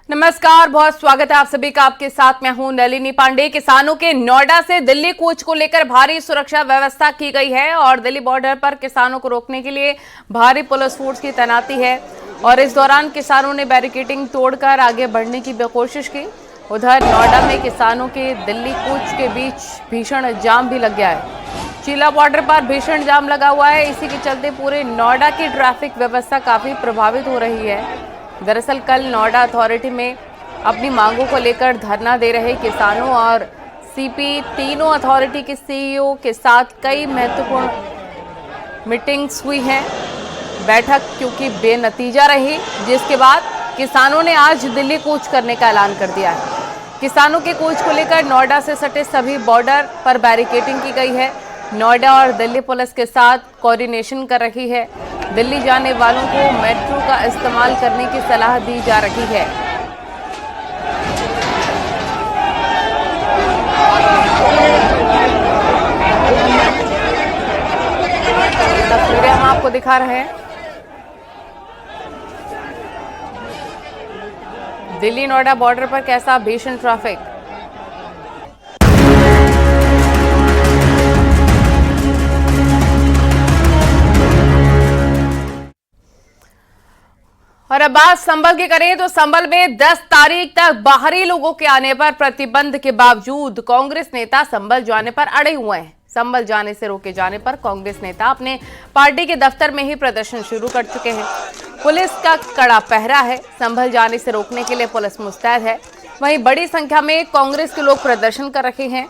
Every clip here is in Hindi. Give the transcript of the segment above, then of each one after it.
नमस्कार, बहुत स्वागत है आप सभी का। आपके साथ मैं हूं नलिनी पांडे। किसानों के नोएडा से दिल्ली कूच को लेकर भारी सुरक्षा व्यवस्था की गई है और दिल्ली बॉर्डर पर किसानों को रोकने के लिए भारी पुलिस फोर्स की तैनाती है। और इस दौरान किसानों ने बैरिकेडिंग तोड़कर आगे बढ़ने की कोशिश की। उधर नोएडा में किसानों के दिल्ली कूच के बीच भीषण जाम भी लग गया है। चीला बॉर्डर पर भीषण जाम लगा हुआ है। इसी के चलते पूरे नोएडा की ट्रैफिक व्यवस्था काफी प्रभावित हो रही है। दरअसल कल नोएडा अथॉरिटी में अपनी मांगों को लेकर धरना दे रहे किसानों और सीपी तीनों अथॉरिटी के सीईओ के साथ कई महत्वपूर्ण मीटिंग्स हुई हैं। बैठक क्योंकि बेनतीजा रही, जिसके बाद किसानों ने आज दिल्ली कूच करने का ऐलान कर दिया है। किसानों के कूच को लेकर नोएडा से सटे सभी बॉर्डर पर बैरिकेडिंग की गई है। नोएडा और दिल्ली पुलिस के साथ कोऑर्डिनेशन कर रही है। दिल्ली जाने वालों को मेट्रो का इस्तेमाल करने की सलाह दी जा रही है। तस्वीरें हम आपको दिखा रहे हैं। दिल्ली नोएडा बॉर्डर पर कैसा भीषण ट्रैफिक। और अब बात संभल की करें तो संभल में 10 तारीख तक बाहरी लोगों के आने पर प्रतिबंध के बावजूद कांग्रेस नेता संभल जाने पर अड़े हुए हैं। संभल जाने से रोके जाने पर कांग्रेस नेता अपने पार्टी के दफ्तर में ही प्रदर्शन शुरू कर चुके हैं। पुलिस का कड़ा पहरा है। संभल जाने से रोकने के लिए पुलिस मुस्तैद है। वहीं बड़ी संख्या में कांग्रेस के लोग प्रदर्शन कर रहे हैं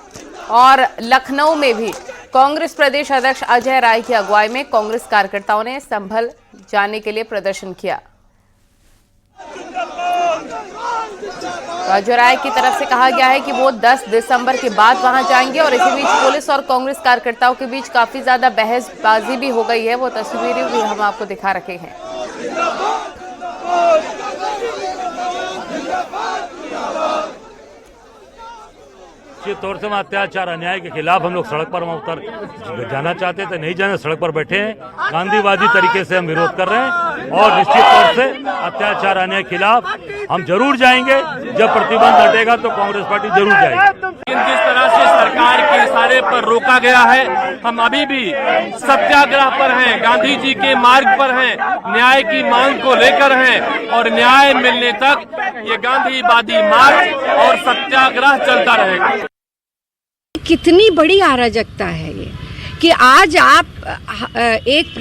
और लखनऊ में भी कांग्रेस प्रदेश अध्यक्ष अजय राय की अगुवाई में कांग्रेस कार्यकर्ताओं ने संभल जाने के लिए प्रदर्शन किया। अजय राय की तरफ से कहा गया है कि वो 10 दिसंबर के बाद वहां जाएंगे और इसी बीच पुलिस और कांग्रेस कार्यकर्ताओं के बीच काफी ज्यादा बहसबाजी भी हो गई है। वो तस्वीरें भी हम आपको दिखा रखे हैं। तौर से अत्याचार अन्याय के खिलाफ हम लोग सड़क पर उतर जाना चाहते थे, नहीं जाने, सड़क पर बैठे हैं। गांधीवादी तरीके से हम विरोध कर रहे हैं और निश्चित तौर से अत्याचार अन्याय के खिलाफ हम जरूर जाएंगे। जब प्रतिबंध हटेगा तो कांग्रेस पार्टी जरूर जाएगी। जिस तरह से सरकार के इशारे पर रोका गया है, हम अभी भी सत्याग्रह पर हैं, गांधी जी के मार्ग पर हैं, न्याय की मांग को लेकर हैं और न्याय मिलने तक ये गांधीवादी मार्ग और सत्याग्रह चलता रहेगा। कितनी बड़ी अराजकता है ये कि आज आप एक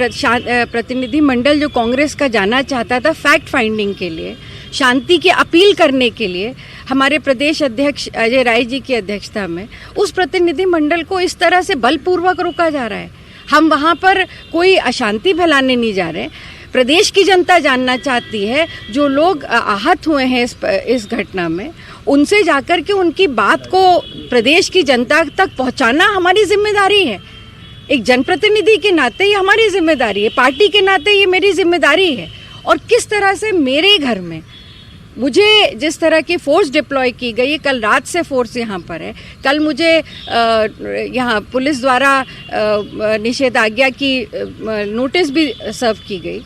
प्रतिनिधि मंडल जो कांग्रेस का जाना चाहता था फैक्ट फाइंडिंग के लिए, शांति की अपील करने के लिए, हमारे प्रदेश अध्यक्ष अजय राय जी की अध्यक्षता में, उस प्रतिनिधि मंडल को इस तरह से बलपूर्वक रोका जा रहा है। हम वहाँ पर कोई अशांति फैलाने नहीं जा रहे। प्रदेश की जनता जानना चाहती है, जो लोग आहत हुए हैं इस घटना में, उनसे जाकर के उनकी बात को प्रदेश की जनता तक पहुंचाना हमारी जिम्मेदारी है। एक जनप्रतिनिधि के नाते ये हमारी जिम्मेदारी है, पार्टी के नाते ये मेरी जिम्मेदारी है। और किस तरह से मेरे घर में मुझे जिस तरह की फोर्स डिप्लॉय की गई, कल रात से फोर्स यहाँ पर है। कल मुझे यहाँ पुलिस द्वारा निषेधाज्ञा की नोटिस भी सर्व की गई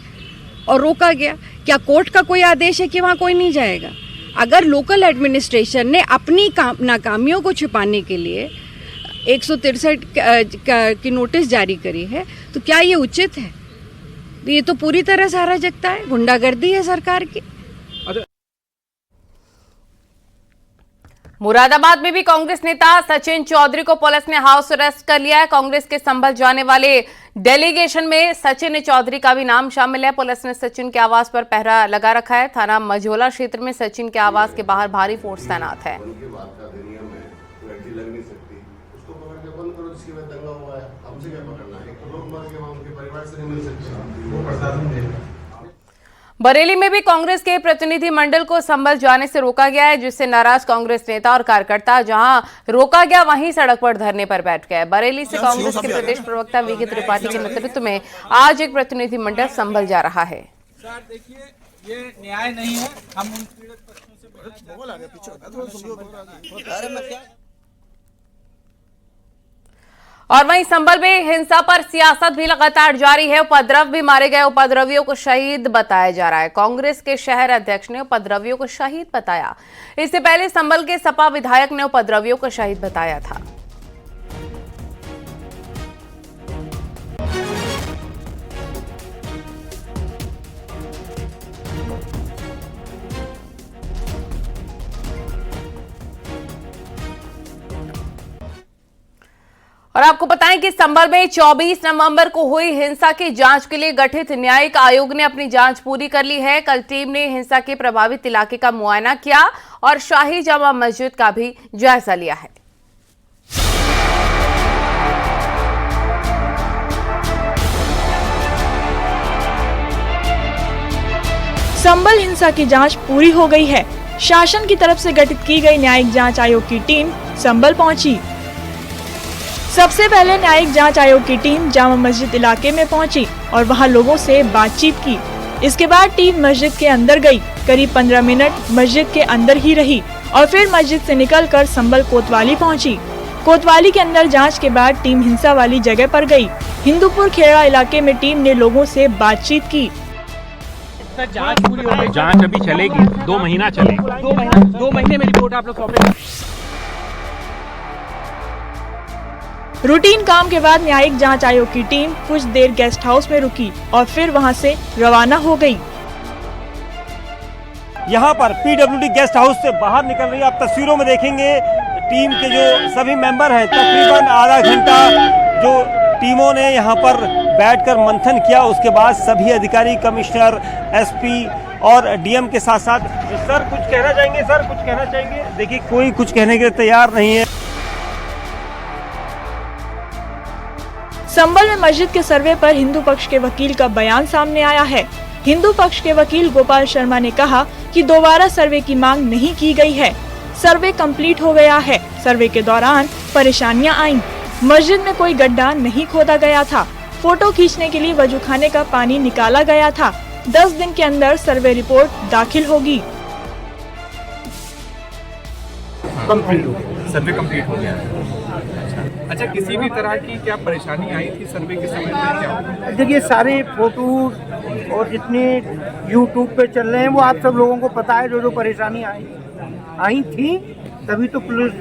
और रोका गया। क्या कोर्ट का कोई आदेश है कि वहाँ कोई नहीं जाएगा? अगर लोकल एडमिनिस्ट्रेशन ने अपनी नाकामियों को छिपाने के लिए 163 की नोटिस जारी करी है, तो क्या ये उचित है? ये तो पूरी तरह से अराजकता है, गुंडागर्दी है सरकार की। मुरादाबाद में भी कांग्रेस नेता सचिन चौधरी को पुलिस ने हाउस अरेस्ट कर लिया है। कांग्रेस के संभल जाने वाले डेलीगेशन में सचिन चौधरी का भी नाम शामिल है। पुलिस ने सचिन के आवास पर पहरा लगा रखा है। थाना मझोला क्षेत्र में सचिन के आवास के बाहर भारी फोर्स तैनात है। बरेली में भी कांग्रेस के प्रतिनिधि मंडल को संभल जाने से रोका गया है, जिससे नाराज कांग्रेस नेता और कार्यकर्ता जहां रोका गया वहीं सड़क पर धरने पर बैठ गए। बरेली से कांग्रेस के प्रदेश प्रवक्ता वीके त्रिपाठी के नेतृत्व में आज एक प्रतिनिधि मंडल संभल जा रहा है। सर देखिए, ये न्याय नहीं है। हम उन पीड़ित पक्षों से और वहीं संभल में हिंसा पर सियासत भी लगातार जारी है। उपद्रव भी मारे गए उपद्रवियों को शहीद बताया जा रहा है। कांग्रेस के शहर अध्यक्ष ने उपद्रवियों को शहीद बताया। इससे पहले संभल के सपा विधायक ने उपद्रवियों को शहीद बताया था। और आपको बताएं कि संभल में 24 नवंबर को हुई हिंसा की जांच के लिए गठित न्यायिक आयोग ने अपनी जांच पूरी कर ली है। कल टीम ने हिंसा के प्रभावित इलाके का मुआयना किया और शाही जामा मस्जिद का भी जायजा लिया है। संभल हिंसा की जांच पूरी हो गई है। शासन की तरफ से गठित की गई न्यायिक जांच आयोग की टीम संभल पहुंची। सबसे पहले न्यायिक जांच आयोग की टीम जामा मस्जिद इलाके में पहुंची और वहां लोगों से बातचीत की। इसके बाद टीम मस्जिद के अंदर गई। करीब 15 मिनट मस्जिद के अंदर ही रही और फिर मस्जिद से निकलकर संभल कोतवाली पहुंची। कोतवाली के अंदर जांच के बाद टीम हिंसा वाली जगह पर गई। हिंदूपुर खेड़ा इलाके में टीम ने लोगों से बातचीत की। जांच पूरी हो गई। जांच अभी चलेगी, 2 महीना चलेगी। 2 महीने में रिपोर्ट आप लोग सौंपेंगे। रूटीन काम के बाद न्यायिक जांच आयोग की टीम कुछ देर गेस्ट हाउस में रुकी और फिर वहां से रवाना हो गई। यहाँ पर पीडब्ल्यूडी गेस्ट हाउस से बाहर निकल रही है। आप तस्वीरों में देखेंगे टीम के जो सभी मेंबर हैं, तकरीबन आधा घंटा जो टीमों ने यहाँ पर बैठकर मंथन किया। उसके बाद सभी अधिकारी, कमिश्नर, एसपी और डीएम के साथ साथ सर कुछ कहना चाहेंगे? सर कुछ कहना चाहेंगे? देखिए कोई कुछ कहने के लिए तैयार नहीं है। संभल में मस्जिद के सर्वे पर हिंदू पक्ष के वकील का बयान सामने आया है। हिंदू पक्ष के वकील गोपाल शर्मा ने कहा कि दोबारा सर्वे की मांग नहीं की गई है। सर्वे कंप्लीट हो गया है। सर्वे के दौरान परेशानियां आईं। मस्जिद में कोई गड्ढा नहीं खोदा गया था। फोटो खींचने के लिए वजूखाने का पानी निकाला गया था। 10 दिन के अंदर सर्वे रिपोर्ट दाखिल होगी। कंप्लीट हो गया, सर्वे कंप्लीट हो गया। अच्छा, किसी भी तरह की क्या परेशानी आई थी सर्वे के समय में? क्या देखिए, सारे फोटो और जितने यूट्यूब पे चल रहे हैं वो आप सब लोगों को पता है। जो परेशानी आई थी तभी तो पुलिस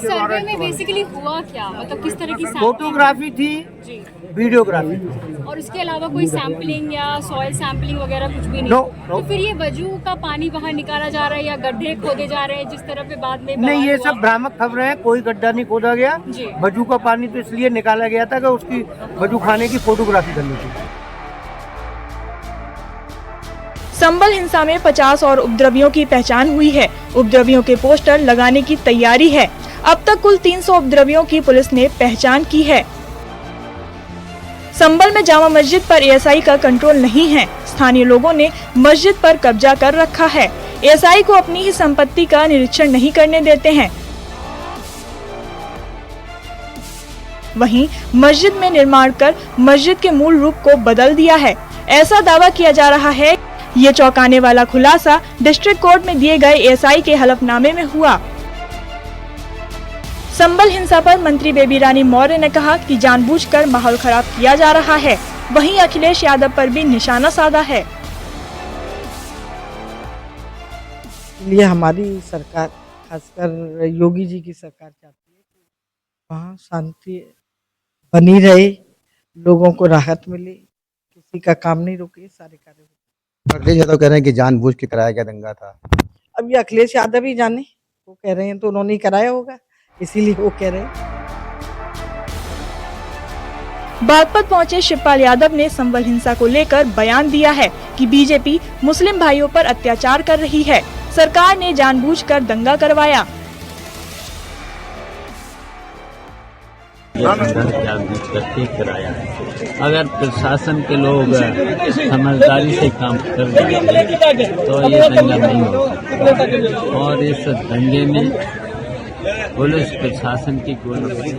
सर्वे में बेसिकली हुआ क्या, मतलब किस तरह की फोटोग्राफी थी, वीडियोग्राफी थी, और उसके अलावा कोई सैंपलिंग या सॉइल सैंपलिंग वगैरह कुछ भी नहीं? नो। तो फिर ये वजू का पानी बाहर निकाला जा रहा है या गड्ढे खोदे जा रहे हैं जिस तरह पे बाद में नहीं, ये सब भ्रामक खबरें हैं। कोई गड्ढा नहीं खोदा गया। वजू का पानी तो इसलिए निकाला गया था कि उसकी वजू खाने की फोटोग्राफी करनी थी। संभल हिंसा में 50 और उपद्रवियों की पहचान हुई है। उपद्रवियों के पोस्टर लगाने की तैयारी है। अब तक कुल 300 उपद्रवियों की पुलिस ने पहचान की है। संभल में जामा मस्जिद पर एएसआई का कंट्रोल नहीं है। स्थानीय लोगों ने मस्जिद पर कब्जा कर रखा है। एएसआई को अपनी ही संपत्ति का निरीक्षण नहीं करने देते हैं। वहीं मस्जिद में निर्माण कर मस्जिद के मूल रूप को बदल दिया है, ऐसा दावा किया जा रहा है। ये चौंकाने वाला खुलासा डिस्ट्रिक्ट कोर्ट में दिए गए एएसआई के हलफनामे में हुआ। संभल हिंसा पर मंत्री बेबी रानी मौर्य ने कहा कि जानबूझकर माहौल खराब किया जा रहा है। वहीं अखिलेश यादव पर भी निशाना साधा है। इसलिए हमारी सरकार, खासकर योगी जी की सरकार चाहती है कि वहाँ शांति बनी रहे, लोगों को राहत मिले, किसी का काम नहीं रुके, सारे कार्य। अखिलेश यादव कह रहे हैं कि जानबूझ के कराया गया दंगा था। अब ये अखिलेश यादव ही जाने, वो कह रहे हैं तो उन्होंने ही कराया होगा, इसीलिए वो कह रहे हैं। बागपत पहुंचे शिवपाल यादव ने संभल हिंसा को लेकर बयान दिया है कि बीजेपी मुस्लिम भाइयों पर अत्याचार कर रही है। सरकार ने जानबूझकर दंगा करवाया। करके कराया है। अगर प्रशासन के लोग समझदारी से काम कर देंगे तो ये दंगा नहीं होगा। और इस दंगे में पुलिस प्रशासन की गोली।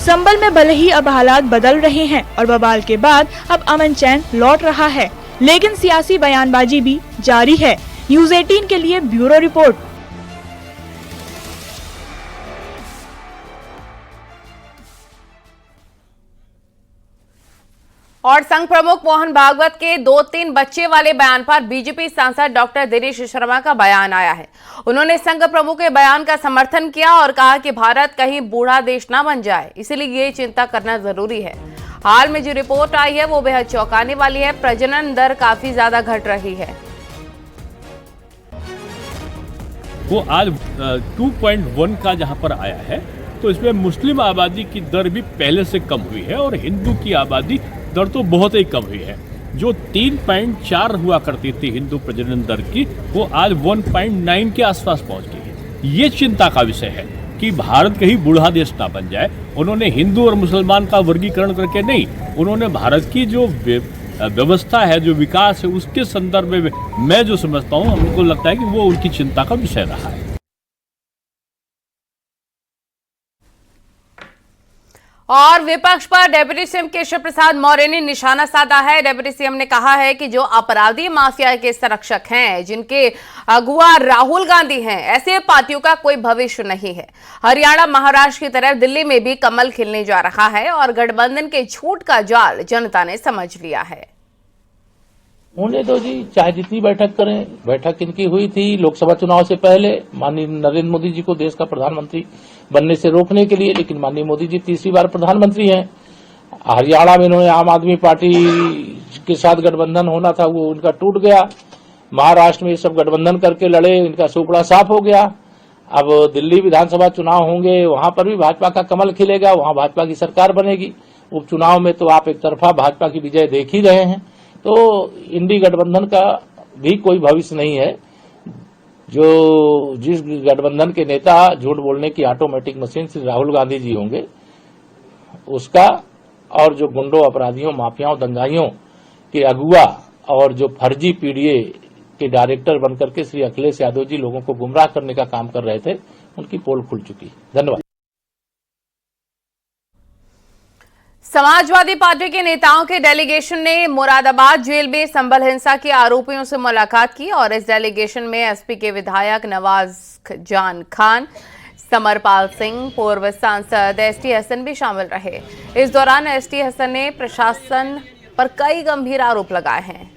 संभल में भले ही अब हालात बदल रहे हैं और बवाल के बाद अब अमन चैन लौट रहा है, लेकिन सियासी बयानबाजी भी जारी है। न्यूज़ 18 के लिए ब्यूरो रिपोर्ट। और संघ प्रमुख मोहन भागवत के 2-3 बच्चे वाले बयान पर बीजेपी सांसद डॉक्टर दिनेश शर्मा का बयान आया है। उन्होंने संघ प्रमुख के बयान का समर्थन किया और कहा कि भारत कहीं बूढ़ा देश ना बन जाए, इसलिए ये चिंता करना जरूरी है। हाल में जो रिपोर्ट आई है वो बेहद चौंकाने वाली है। प्रजनन दर काफी ज्यादा घट रही है। वो आज 2.1 का जहां पर आया है, तो इसमें मुस्लिम आबादी की दर भी पहले से कम हुई है और हिंदू की आबादी दर तो बहुत ही कम हुई है। जो 3.4 हुआ करती थी हिंदू प्रजनन दर की, वो आज 1.9 के आसपास पहुंच गई है। ये चिंता का विषय है कि भारत कहीं बूढ़ा देश ना बन जाए। उन्होंने हिंदू और मुसलमान का वर्गीकरण करके नहीं, उन्होंने भारत की जो व्यवस्था है, जो विकास है, उसके संदर्भ में मैं जो समझता हूँ, हमको लगता है कि वो उनकी चिंता का विषय रहा है। और विपक्ष पर डिप्टी सीएम केशव प्रसाद मौर्य ने निशाना साधा है। डिप्टी सीएम ने कहा है कि जो अपराधी माफिया के संरक्षक हैं, जिनके अगुआ राहुल गांधी हैं, ऐसे पार्टियों का कोई भविष्य नहीं है। हरियाणा, महाराष्ट्र की तरह दिल्ली में भी कमल खिलने जा रहा है और गठबंधन के झूठ का जाल जनता ने समझ लिया है। होने दो जी, चाहे जितनी बैठक करें। बैठक इनकी हुई थी लोकसभा चुनाव से पहले माननीय नरेंद्र मोदी जी को देश का प्रधानमंत्री बनने से रोकने के लिए, लेकिन माननीय मोदी जी तीसरी बार प्रधानमंत्री हैं। हरियाणा में इन्होंने आम आदमी पार्टी के साथ गठबंधन होना था, वो उनका टूट गया। महाराष्ट्र में ये सब गठबंधन करके लड़े, इनका सुपड़ा साफ हो गया। अब दिल्ली विधानसभा चुनाव होंगे, वहां पर भी भाजपा का कमल खिलेगा, वहां भाजपा की सरकार बनेगी। उपचुनाव में तो आप एक तरफा भाजपा की विजय देख ही रहे हैं। तो इंडी गठबंधन का भी कोई भविष्य नहीं है। जो जिस गठबंधन के नेता झूठ बोलने की ऑटोमेटिक मशीन श्री राहुल गांधी जी होंगे, उसका, और जो गुंडों, अपराधियों, माफियाओं, दंगाइयों के अगुआ और जो फर्जी पीडीए के डायरेक्टर बनकर के श्री अखिलेश यादव जी लोगों को गुमराह करने का काम कर रहे थे, उनकी पोल खुल चुकी। धन्यवाद। समाजवादी पार्टी के नेताओं के डेलीगेशन ने मुरादाबाद जेल में संबल हिंसा के आरोपियों से मुलाकात की और इस डेलीगेशन में एसपी के विधायक नवाज जान खान, समरपाल सिंह, पूर्व सांसद एसटी हसन भी शामिल रहे। इस दौरान एसटी हसन ने प्रशासन पर कई गंभीर आरोप लगाए हैं।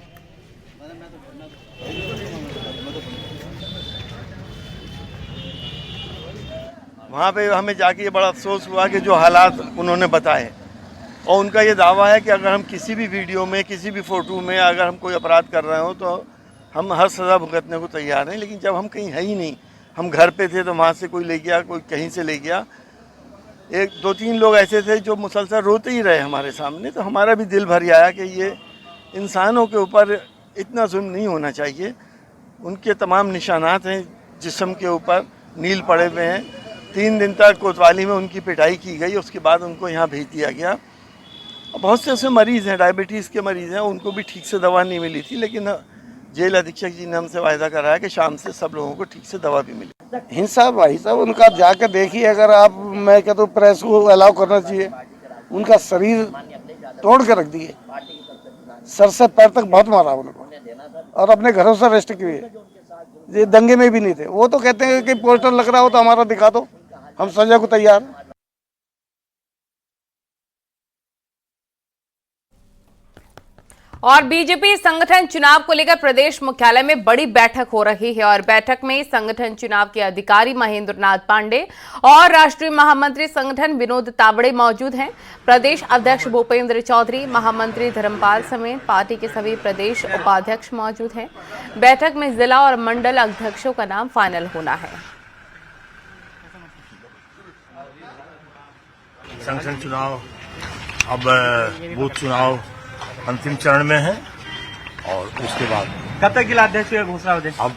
वहाँ पे हमें जाके ये बड़ा अफसोस हुआ कि जो हालात उन्होंने बताए, और उनका ये दावा है कि अगर हम किसी भी वीडियो में, किसी भी फ़ोटो में अगर हम कोई अपराध कर रहे हो तो हम हर सज़ा भुगतने को तैयार हैं। लेकिन जब हम कहीं है ही नहीं, हम घर पे थे तो वहाँ से कोई ले गया, कोई कहीं से ले गया। 1-2-3 लोग ऐसे थे जो मुसलसल रोते ही रहे हमारे सामने, तो हमारा भी दिल भर आया कि ये इंसानों के ऊपर इतना जुल्म नहीं होना चाहिए। उनके तमाम निशानात हैं जिस्म के ऊपर, नील पड़े हुए हैं। 3 दिन तक कोतवाली में उनकी पिटाई की गई, उसके बाद उनको यहाँ भेज दिया गया। बहुत से उसमें मरीज़ हैं, डायबिटीज़ के मरीज़ हैं, उनको भी ठीक से दवा नहीं मिली थी, लेकिन जेल अधीक्षक जी ने हमसे वायदा कराया कि शाम से सब लोगों को ठीक से दवा भी मिली। हिंसा भाई साहब उनका जाकर देखिए, अगर आप, मैं कहता हूँ प्रेस को अलाउ करना चाहिए। उनका शरीर तोड़ के रख दिए, सर से पैर तक बहुत मारा उनको, और अपने घरों से अरेस्ट किए। ये दंगे में भी नहीं थे। वो तो कहते हैं कि पोस्टर लग रहा हो तो हमारा दिखा दो, हम सजा को तैयार हैं। और बीजेपी संगठन चुनाव को लेकर प्रदेश मुख्यालय में बड़ी बैठक हो रही है और बैठक में संगठन चुनाव के अधिकारी महेंद्र नाथ पांडे और राष्ट्रीय महामंत्री संगठन विनोद तावड़े मौजूद हैं। प्रदेश अध्यक्ष भूपेंद्र चौधरी, महामंत्री धर्मपाल समेत पार्टी के सभी प्रदेश उपाध्यक्ष मौजूद हैं। बैठक में जिला और मंडल अध्यक्षों का नाम फाइनल होना है। संगठन चुनाव, अब बूथ चुनाव अंतिम चरण में है और उसके बाद कब तक जिला अध्यक्ष की घोषणा हो जाएगी? अब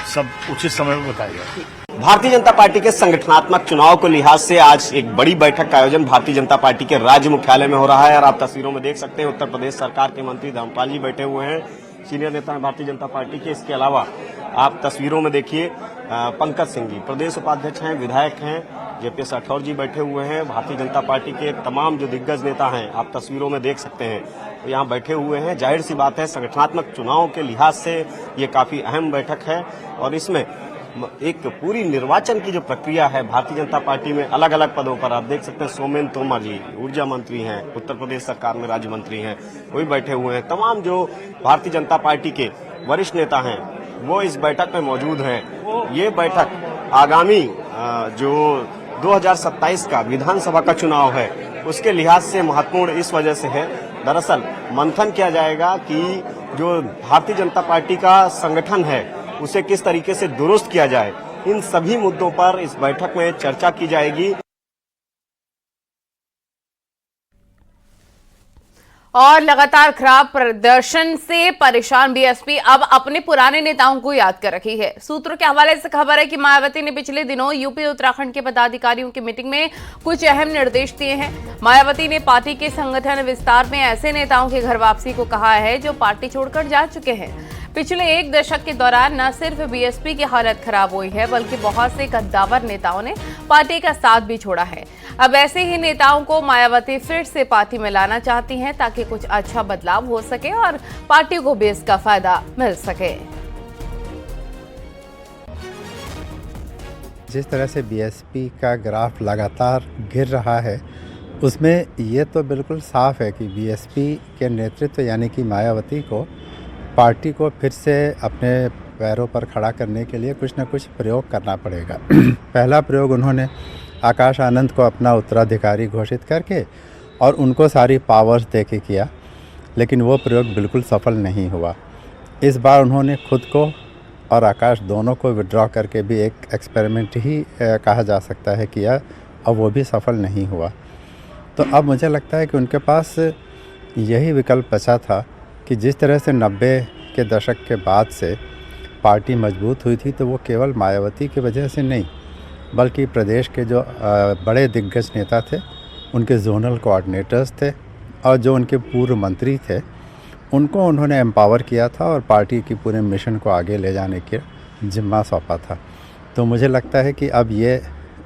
सब उचित समय में बताएगा। भारतीय जनता पार्टी के संगठनात्मक चुनाव को लिहाज से आज एक बड़ी बैठक का आयोजन भारतीय जनता पार्टी के राज्य मुख्यालय में हो रहा है और आप तस्वीरों में देख सकते हैं उत्तर प्रदेश सरकार के मंत्री धर्मपाल जी बैठे हुए हैं, सीनियर नेता हैं भारतीय जनता पार्टी के। इसके अलावा आप तस्वीरों में देखिए पंकज सिंह जी प्रदेश उपाध्यक्ष हैं, विधायक हैं, जेपीएस राठौर जी बैठे हुए हैं। भारतीय जनता पार्टी के तमाम जो दिग्गज नेता हैं आप तस्वीरों में देख सकते हैं, तो यहाँ बैठे हुए हैं। जाहिर सी बात है संगठनात्मक चुनाव के लिहाज से ये काफी अहम बैठक है और इसमें एक पूरी निर्वाचन की जो प्रक्रिया है भारतीय जनता पार्टी में अलग अलग पदों पर, आप देख सकते हैं सोमेन तोमर जी ऊर्जा मंत्री हैं, उत्तर प्रदेश सरकार में राज्य मंत्री हैं, वही बैठे हुए हैं। तमाम जो भारतीय जनता पार्टी के वरिष्ठ नेता हैं वो इस बैठक में मौजूद हैं। ये बैठक आगामी जो 2027 का विधानसभा का चुनाव है उसके लिहाज से महत्वपूर्ण इस वजह से है, दरअसल मंथन किया जाएगा कि जो भारतीय जनता पार्टी का संगठन है उसे किस तरीके से दुरुस्त किया जाए। इन सभी मुद्दों पर इस बैठक में चर्चा की जाएगी। और लगातार खराब प्रदर्शन से परेशान बीएसपी अब अपने पुराने नेताओं को याद कर रही है। सूत्रों के हवाले से खबर है कि मायावती ने पिछले दिनों यूपी उत्तराखंड के पदाधिकारियों की मीटिंग में कुछ अहम निर्देश दिए हैं। मायावती ने पार्टी के संगठन विस्तार में ऐसे नेताओं की घर वापसी को कहा है जो पार्टी छोड़कर जा चुके हैं। पिछले एक दशक के दौरान न सिर्फ बीएसपी की हालत खराब हुई है बल्कि बहुत से कद्दावर नेताओं ने पार्टी का साथ भी छोड़ा है। अब ऐसे ही नेताओं को मायावती फिर से पार्टी में लाना चाहती हैं ताकि कुछ अच्छा बदलाव हो सके और पार्टी को भी इसका फायदा मिल सके। जिस तरह से बीएसपी का ग्राफ लगातार गिर रहा है उसमें ये तो बिल्कुल साफ है कि बीएसपी के नेतृत्व यानी कि मायावती को पार्टी को फिर से अपने पैरों पर खड़ा करने के लिए कुछ न कुछ प्रयोग करना पड़ेगा। पहला प्रयोग उन्होंने आकाश आनंद को अपना उत्तराधिकारी घोषित करके और उनको सारी पावर्स दे के किया, लेकिन वो प्रयोग बिल्कुल सफल नहीं हुआ। इस बार उन्होंने खुद को और आकाश दोनों को विड्रॉ करके भी एक एक्सपेरिमेंट ही कहा जा सकता है किया, और वो भी सफल नहीं हुआ। तो अब मुझे लगता है कि उनके पास यही विकल्प बचा था कि जिस तरह से 90 के दशक के बाद से पार्टी मजबूत हुई थी तो वो केवल मायावती की वजह से नहीं बल्कि प्रदेश के जो बड़े दिग्गज नेता थे, उनके जोनल कोऑर्डिनेटर्स थे और जो उनके पूर्व मंत्री थे, उनको उन्होंने एम्पावर किया था और पार्टी की पूरे मिशन को आगे ले जाने के जिम्मा सौंपा था। तो मुझे लगता है कि अब ये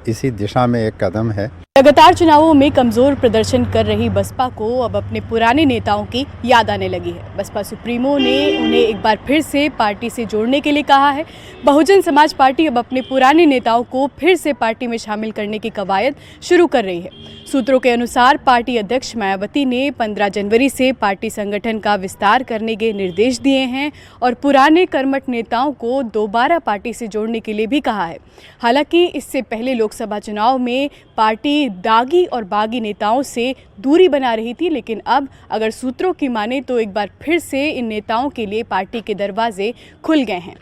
इसी दिशा में एक कदम है। लगातार चुनावों में कमजोर प्रदर्शन कर रही बसपा को अब अपने पुराने नेताओं की याद आने लगी है। बसपा सुप्रीमो ने उन्हें एक बार फिर से पार्टी से जोड़ने के लिए कहा है। बहुजन समाज पार्टी अब अपने पुराने नेताओं को फिर से पार्टी में शामिल करने की कवायद शुरू कर रही है। सूत्रों के अनुसार पार्टी अध्यक्ष मायावती ने 15 जनवरी से पार्टी संगठन का विस्तार करने के निर्देश दिए हैं और पुराने कर्मठ नेताओं को दोबारा पार्टी से जोड़ने के लिए भी कहा है। हालांकि इससे पहले लोकसभा चुनाव में पार्टी दागी और बागी नेताओं से दूरी बना रही थी, लेकिन अब अगर सूत्रों की माने तो एक बार फिर से इन नेताओं के लिए पार्टी के दरवाजे खुल गए हैं।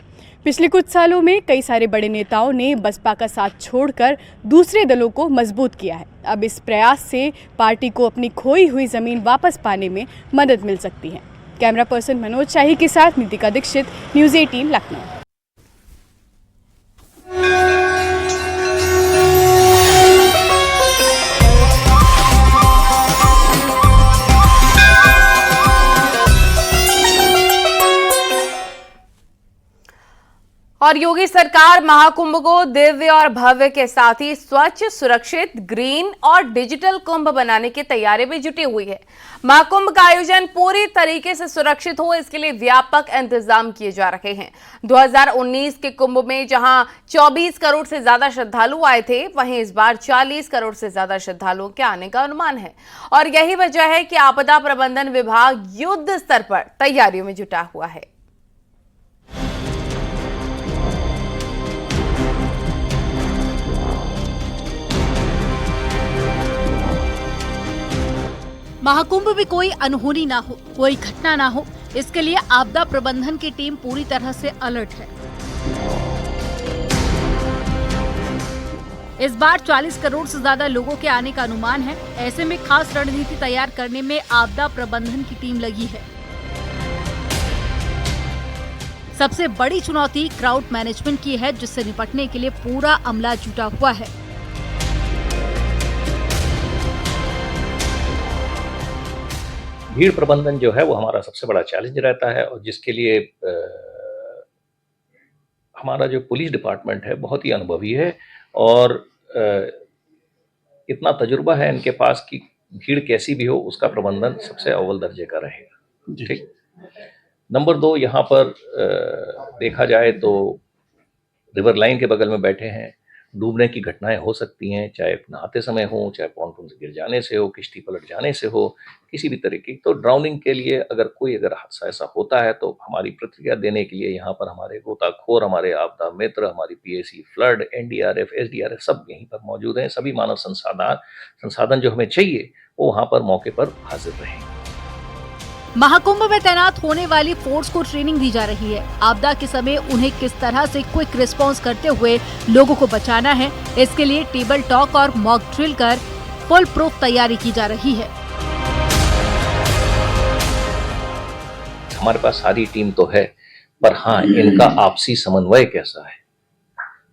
पिछले कुछ सालों में कई सारे बड़े नेताओं ने बसपा का साथ छोड़कर दूसरे दलों को मजबूत किया है। अब इस प्रयास से पार्टी को अपनी खोई हुई जमीन वापस पाने में मदद मिल सकती है। कैमरा पर्सन मनोज शाही के साथ नीतिका दीक्षित, न्यूज़ 18 लखनऊ। और योगी सरकार महाकुंभ को दिव्य और भव्य के साथ ही स्वच्छ, सुरक्षित, ग्रीन और डिजिटल कुंभ बनाने की तैयारी में जुटी हुई है। महाकुंभ का आयोजन पूरी तरीके से सुरक्षित हो, इसके लिए व्यापक इंतजाम किए जा रहे हैं। 2019 के कुंभ में जहां 24 करोड़ से ज्यादा श्रद्धालु आए थे, वहीं इस बार 40 करोड़ से ज्यादा श्रद्धालुओं के आने का अनुमान है। और यही वजह है कि आपदा प्रबंधन विभाग युद्ध स्तर पर तैयारियों में जुटा हुआ है। महाकुंभ में कोई अनहोनी ना हो, कोई घटना ना हो, इसके लिए आपदा प्रबंधन की टीम पूरी तरह से अलर्ट है। इस बार 40 करोड़ से ज्यादा लोगों के आने का अनुमान है। ऐसे में खास रणनीति तैयार करने में आपदा प्रबंधन की टीम लगी है। सबसे बड़ी चुनौती क्राउड मैनेजमेंट की है, जिससे निपटने के लिए पूरा अमला जुटा हुआ है। भीड़ प्रबंधन जो है वो हमारा सबसे बड़ा चैलेंज रहता है, और जिसके लिए हमारा जो पुलिस डिपार्टमेंट है बहुत ही अनुभवी है और इतना तजुर्बा है इनके पास कि भीड़ कैसी भी हो उसका प्रबंधन सबसे अव्वल दर्जे का रहेगा। ठीक। नंबर 2, यहाँ पर देखा जाए तो रिवर लाइन के बगल में बैठे हैं, डूबने की घटनाएं हो सकती हैं, चाहे नहाते समय हो, चाहे पॉन्टून से गिर जाने से हो, किश्ती पलट जाने से हो, किसी भी तरीके की। तो ड्राउनिंग के लिए अगर हादसा ऐसा होता है तो हमारी प्रतिक्रिया देने के लिए यहाँ पर हमारे गोताखोर, हमारे आपदा मित्र, हमारी पीएसी फ्लड, एनडीआरएफ, एसडीआरएफ सब यहीं पर मौजूद हैं। सभी मानव संसाधन जो हमें चाहिए वो वहाँ पर मौके पर हाजिर रहें। महाकुंभ में तैनात होने वाली फोर्स को ट्रेनिंग दी जा रही है। आपदा के समय उन्हें किस तरह से क्विक रिस्पांस करते हुए लोगों को बचाना है, इसके लिए टेबल टॉक और मॉक ड्रिल कर फुल प्रूफ तैयारी की जा रही है। हमारे पास सारी टीम तो है, पर हाँ, इनका आपसी समन्वय कैसा है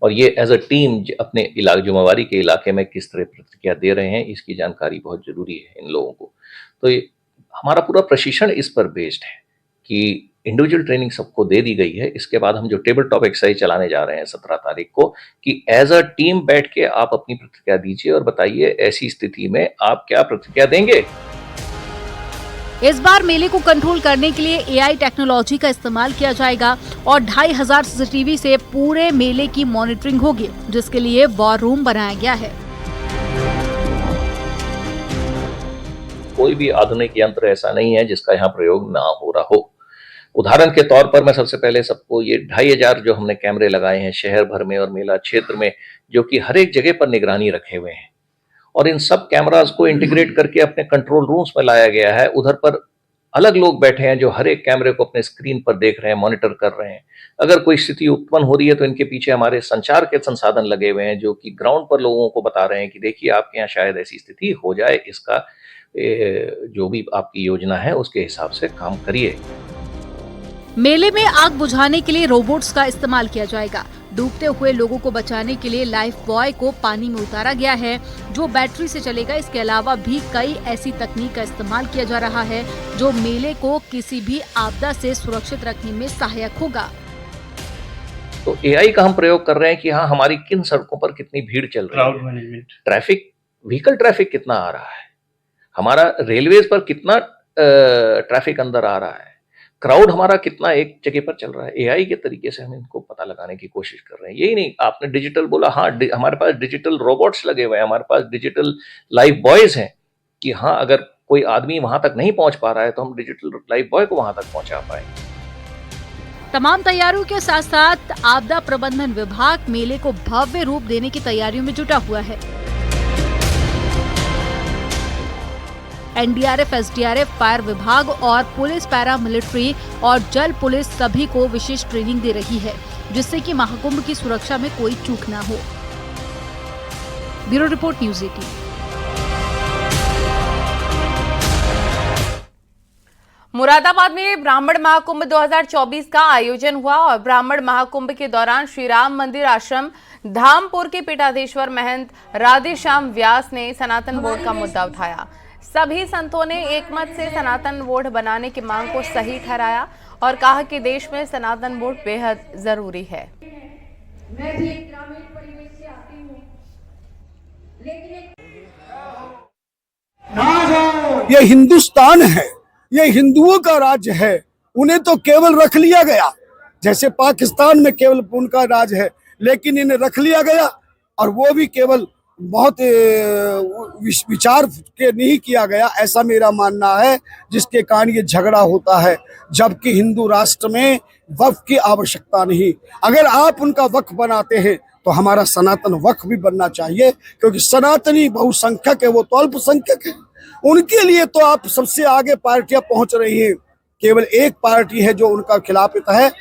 और ये एज अ टीम अपने जिम्मेवारी के इलाके में किस तरह प्रतिक्रिया दे रहे हैं, इसकी जानकारी बहुत जरूरी है इन लोगों को। तो हमारा पूरा प्रशिक्षण इस पर बेस्ड है कि इंडिविजुअल ट्रेनिंग सबको दे दी गई है। इसके बाद हम जो टेबल टॉप एक्सरसाइज चलाने जा रहे हैं 17 तारीख को, कि एज अ टीम बैठ के आप अपनी प्रतिक्रिया दीजिए और बताइए ऐसी स्थिति में आप क्या प्रतिक्रिया देंगे। इस बार मेले को कंट्रोल करने के लिए एआई टेक्नोलॉजी का इस्तेमाल किया जाएगा और 2500 सीसीटीवी से पूरे मेले की मॉनिटरिंग होगी, जिसके लिए वॉर रूम बनाया गया है। कोई भी आधुनिक यंत्र ऐसा नहीं है जिसका यहाँ प्रयोग ना हो रहा हो। उदाहरण के तौर पर मैं सबसे पहले सबको ये 2500 जो हमने कैमरे लगाए हैं शहर भर में और मेला क्षेत्र में, जो कि हर एक जगह पर निगरानी रखे हुए हैं, और इन सब कैमरास को इंटीग्रेट करके अपने कंट्रोल रूम्स में लाया गया है। उधर पर अलग लोग बैठे हैं जो हर एक कैमरे को अपने स्क्रीन पर देख रहे हैं, मॉनिटर कर रहे हैं। अगर कोई स्थिति उत्पन्न हो रही है तो इनके पीछे हमारे संचार के संसाधन लगे हुए हैं जो कि ग्राउंड पर लोगों को बता रहे हैं कि देखिए आपके यहाँ शायद ऐसी स्थिति हो जाए, इसका जो भी आपकी योजना है उसके हिसाब से काम करिए। मेले में आग बुझाने के लिए रोबोट्स का इस्तेमाल किया जाएगा। डूबते हुए लोगों को बचाने के लिए लाइफ बॉय को पानी में उतारा गया है जो बैटरी से चलेगा। इसके अलावा भी कई ऐसी तकनीक का इस्तेमाल किया जा रहा है जो मेले को किसी भी आपदा से सुरक्षित रखने में सहायक होगा। तो एआई का हम प्रयोग कर रहे हैं कि हाँ, हमारी किन सड़कों पर कितनी भीड़ चल रही है, ट्रैफिक, व्हीकल ट्रैफिक कितना आ रहा है, हमारा रेलवेज पर कितना ट्रैफिक अंदर आ रहा है, क्राउड हमारा कितना एक जगह पर चल रहा है। एआई के तरीके से हम इनको पता लगाने की कोशिश कर रहे हैं। यही नहीं, आपने डिजिटल बोला, हाँ, हमारे पास डिजिटल रोबोट्स लगे हुए हैं, हमारे पास डिजिटल लाइफ बॉयज हैं कि हाँ, अगर कोई आदमी वहां तक नहीं पहुंच पा रहा है तो हम डिजिटल लाइफ बॉय को वहां तक पहुंचा पाए। तमाम तैयारियों के साथ साथ आपदा प्रबंधन विभाग मेले को भव्य रूप देने की तैयारियों में जुटा हुआ है। एनडीआरएफ, एसडीआरएफ, फायर विभाग और पुलिस, पैरामिलिट्री और जल पुलिस सभी को विशेष ट्रेनिंग दे रही है, जिससे कि महाकुंभ की सुरक्षा में कोई चूक न हो। Bureau report, news 18। मुरादाबाद में ब्राह्मण महाकुंभ 2024 का आयोजन हुआ और ब्राह्मण महाकुंभ के दौरान श्री राम मंदिर आश्रम धामपुर के पीठाधीश्वर महंत राधेश्याम व्यास ने सनातन बोर्ड का मुद्दा उठाया। सभी संतों ने एकमत से सनातन बोर्ड बनाने की मांग को सही ठहराया और कहा कि देश में सनातन बोर्ड बेहद जरूरी है। मैं भी एक ग्रामीण परिवेश से आती हूँ, लेकिन ये हिंदुस्तान है, ये हिंदुओं का राज्य है। उन्हें तो केवल रख लिया गया, जैसे पाकिस्तान में केवल उनका राज है, लेकिन इन्हें रख लिया गया और वो भी केवल बहुत विचार के नहीं किया गया, ऐसा मेरा मानना है, जिसके कारण ये झगड़ा होता है। जबकि हिंदू राष्ट्र में वक्फ की आवश्यकता नहीं। अगर आप उनका वक्फ बनाते हैं तो हमारा सनातन वक्फ भी बनना चाहिए, क्योंकि सनातनी बहुसंख्यक है, वो तो अल्पसंख्यक है। उनके लिए तो आप सबसे आगे पार्टियां पहुंच रही हैं, केवल एक पार्टी है जो उनका खिलाफत है।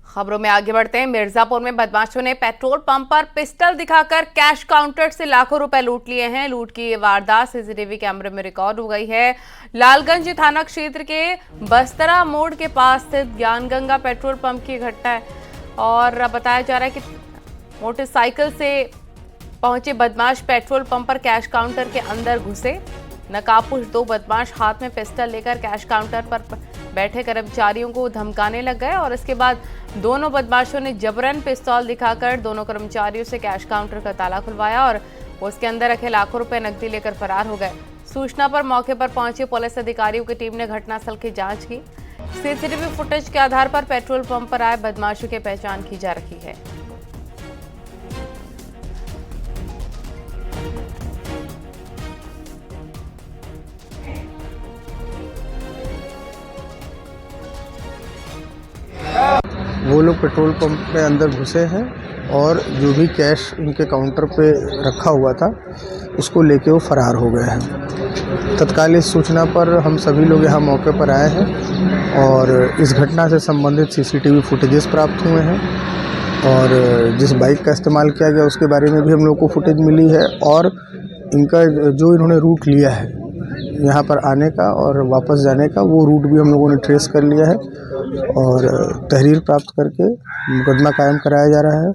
खबरों में आगे बढ़ते हैं। मिर्जापुर में बदमाशों ने पेट्रोल पंप पर पिस्टल दिखाकर कैश काउंटर से लाखों रुपए लूट लिए हैं। लूट की ये वारदात सीसीटीवी कैमरे में रिकॉर्ड हो गई है। लालगंज थाना क्षेत्र के बस्तरा मोड़ के पास स्थित ज्ञानगंगा पेट्रोल पंप की घटना है और बताया जा रहा है कि मोटरसाइकिल से पहुंचे बदमाश पेट्रोल पंप पर कैश काउंटर के अंदर घुसे। नकाबपोश दो बदमाश हाथ में पिस्टल लेकर कैश काउंटर पर बैठे कर्मचारियों को धमकाने लग गए और इसके बाद दोनों बदमाशों ने जबरन पिस्तौल दिखाकर दोनों कर्मचारियों से कैश काउंटर का ताला खुलवाया और उसके अंदर रखे लाखों रुपए नकदी लेकर फरार हो गए। सूचना पर मौके पर पहुंचे पुलिस अधिकारियों की टीम ने घटनास्थल की जांच की। सीसीटीवी फुटेज के आधार पर पेट्रोल पंप पर आए बदमाशों की पहचान की जा रही है। वो लोग पेट्रोल पंप में अंदर घुसे हैं और जो भी कैश उनके काउंटर पे रखा हुआ था उसको लेके वो फरार हो गए हैं। तत्काल इस सूचना पर हम सभी लोग यहाँ मौके पर आए हैं और इस घटना से संबंधित सीसीटीवी फुटेजेस प्राप्त हुए हैं और जिस बाइक का इस्तेमाल किया गया उसके बारे में भी हम लोग को फुटेज मिली है और इनका जो इन्होंने रूट लिया है यहाँ पर आने का और वापस जाने का, वो रूट भी हम लोगों ने ट्रेस कर लिया है और तहरीर प्राप्त करके मुकदमा कायम कराया जा रहा है।